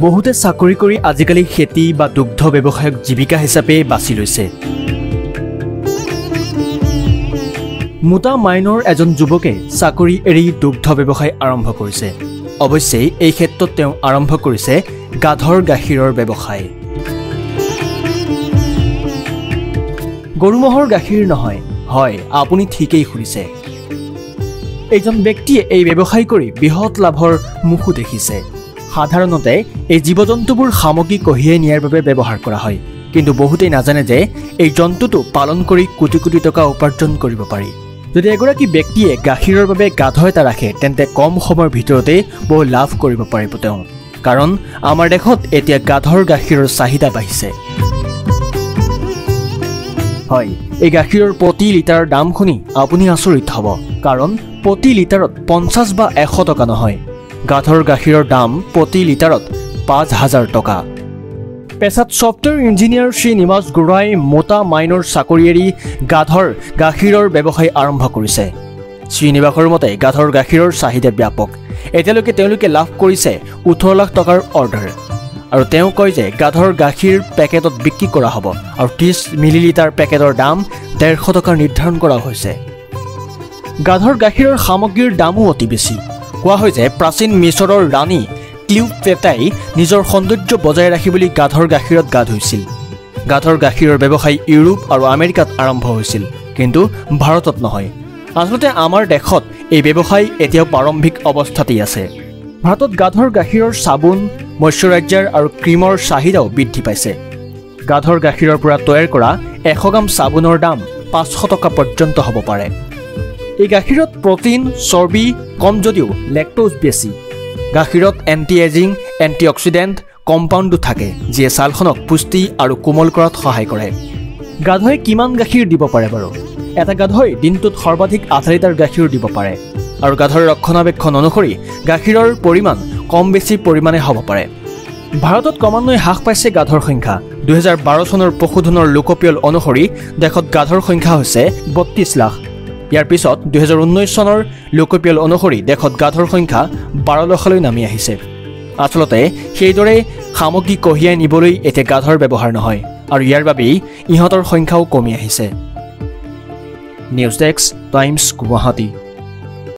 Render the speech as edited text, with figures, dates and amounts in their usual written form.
বহুতে চাকৰি কৰি আজিকালি খেতি বা দুগ্ধ ব্যৱসায়ক জীৱিকা হিচাপে বাছি লৈছে। মোটা মাইনৰ এজন যুৱকে চাকৰি এৰি দুগ্ধ ব্যৱসায় আৰম্ভ কৰিছে। অৱশ্যে এই ক্ষেত্ৰত তেওঁ আৰম্ভ কৰিছে গাধৰ গাখীৰৰ ব্যৱসায়। গৰু ম'হৰ গাখীৰ নহয়, হয় আপুনি ঠিকেই শুনিছে। এইজন ব্যক্তিয়ে এই ব্যৱসায় কৰি বৃহৎ লাভৰ মুখো দেখিছে। সাধাৰণতে এই জীৱ জন্তুবোৰ সামগ্ৰী কঢ়িয়াই নিয়াৰ বাবে ব্যৱহাৰ কৰা হয়, কিন্তু বহুতেই নাজানে যে এই জন্তুটো পালন কৰি কোটি কোটি টকা উপাৰ্জন কৰিব পাৰি। যদি এগৰাকী ব্যক্তিয়ে গাখীৰৰ বাবে গাধ এটা ৰাখে তেন্তে কম সময়ৰ ভিতৰতে বহু লাভ কৰিব পাৰিব তেওঁ, কাৰণ আমাৰ দেশত এতিয়া গাধৰ গাখীৰৰ চাহিদা বাঢ়িছে। হয়, এই গাখীৰৰ প্ৰতি লিটাৰৰ দাম শুনি আপুনি আচৰিত হ'ব, কাৰণ প্ৰতি লিটাৰত 50 বা 100 টকা নহয়। গাধৰ গাখীৰৰ দাম প্ৰতি লিটাৰত 5000 টকা। পেছাত ছফ্টৱেৰ ইঞ্জিনিয়াৰ শ্ৰী নিমাজ গোৰাই মোটা মাইনৰ চাকৰি এৰি গাধৰ গাখীৰৰ ব্যৱসায় আৰম্ভ কৰিছে। শ্ৰীনিবাসৰ মতে গাধৰ গাখীৰৰ চাহিদা ব্যাপক। এতিয়ালৈকে তেওঁলোকে লাভ কৰিছে 18 লাখ টকাৰ অৰ্ডাৰ। আৰু তেওঁ কয় যে গাধৰ গাখীৰ পেকেটত বিক্ৰী কৰা হ'ব আৰু 30 মিলিলিটাৰ পেকেটৰ দাম 150 টকা নিৰ্ধাৰণ কৰা হৈছে। গাধৰ গাখীৰৰ সামগ্ৰীৰ দামো অতি বেছি। কোৱা হয় যে প্ৰাচীন মিছৰৰ ৰাণী ক্লিওপেট্ৰাই নিজৰ সৌন্দৰ্য বজাই ৰাখিবলৈ গাধৰ গাখীৰত গা ধুইছিল। গাধৰ গাখীৰৰ ব্যৱসায় ইউৰোপ আৰু আমেৰিকাত আৰম্ভ হৈছিল, কিন্তু ভাৰতত নহয়। আচলতে আমাৰ দেশত এই ব্যৱসায় এতিয়াও প্ৰাৰম্ভিক অৱস্থাতেই আছে। ভাৰতত গাধৰ গাখীৰৰ চাবোন, মইশ্চাৰাইজাৰ আৰু ক্ৰীমৰ চাহিদাও বৃদ্ধি পাইছে। গাধৰ গাখীৰৰ পৰা তৈয়াৰ কৰা 100 গ্ৰাম চাবোনৰ দাম 500 টকা পৰ্যন্ত হ'ব পাৰে। এই গাখীৰত প্ৰটিন, চৰ্বি কম যদিও লেক্টোজ বেছি। গাখীৰত এণ্টি এজিং, এণ্টি অক্সিডেণ্ট কম্পাউণ্ডো থাকে, যিয়ে ছালখনক পুষ্টি আৰু কোমল কৰাত সহায় কৰে। গাধই কিমান গাখীৰ দিব পাৰে বাৰু? এটা গাধই দিনটোত সৰ্বাধিক 8 লিটাৰ গাখীৰ দিব পাৰে, আৰু গাধৰ ৰক্ষণাবেক্ষণ অনুসৰি গাখীৰৰ পৰিমাণ কম বেছি পৰিমাণে হ'ব পাৰে। ভাৰতত ক্ৰমান্বয়ে হ্ৰাস পাইছে গাধৰ সংখ্যা। 2012 চনৰ পশুধনৰ লোকপিয়ল অনুসৰি দেশত গাধৰ সংখ্যা হৈছে 32 লাখ। ইয়াৰ পিছত 2019 চনৰ লোকপিয়ল অনুসৰি দেশত গাধৰ সংখ্যা 12 লাখলৈ নামি আহিছে। আচলতে সেইদৰে সামগ্ৰী কঢ়িয়াই নিবলৈ এতিয়া গাধৰ ব্যৱহাৰ নহয়, আৰু ইয়াৰ বাবেই ইহঁতৰ সংখ্যাও কমি আহিছে। News desk, times Guwahati.